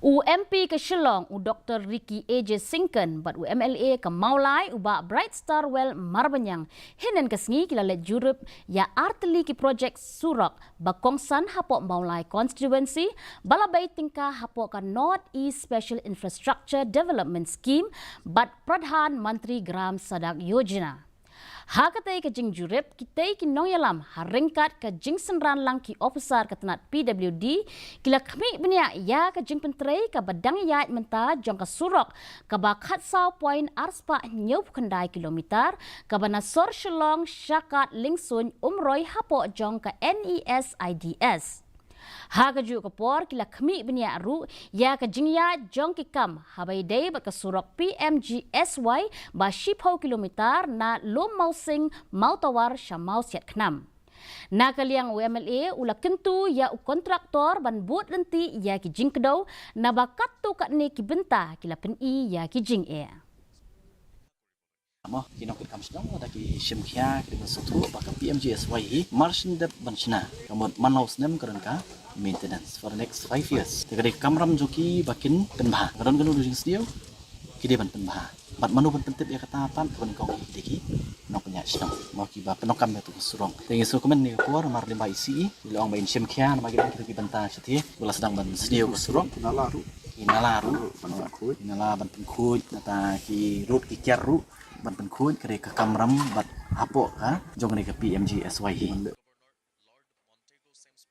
UMP ke Shillong Dr. Ricky AJ Singken bat UMLA ke Maulai uba Bright Star Well Marbanyang hinan kesengi kila let jurup ya arteli ki projek Surak bakongsan hapok Maulai constituency balabai tingkah hapok ka North East Special Infrastructure Development Scheme bat Pradhan Mantri Gram Sadak Yojana. Hakatai ke jing jurip kitai ki nong yalam haringkat ke jing senran lang ki officer ketenat PWD kila kami benia ya ke jing pentrai ke badang yait menta jong ke surok ke bakat saw point arspa nyup kendai kilometer ke banasor Shillong syakat lingsun umroi hapo jong ke NESIDS. Hagaju kapor kila kami benia ru ya ke jingya jong kikam habai day bat ke surok PMGSY ba 10 kilometer na lom mausing mautawar syamau siat knam. Na kaliang UMLA ula kentu ya kontraktor ban buat lenti ya ki jing kedau na bakat tu kat ni ki benta kila peni ya ki jing e. Mo kinok kam sedang ada ki simkhia ki satu bakal PMGSY marsin dep banchina kamot manaus nem karanka maintenance for the next 5 years. Tegade kamram joki bakin penbah karon kanu dujing sdio kide ban penbah bat manu ban pentip ya kata pan kon kau deki nok nya sedang mau ki ba penokam ya tu surong tengi so komen ni por mar limba isi long bain simkhia na magi ki banta seti bola sedang ban sdio surong nalaru inala ban pengkuj nata ki rut ki kyaru ban pengkuj kare ka kamram bat apo ka jong ni ka PMGSY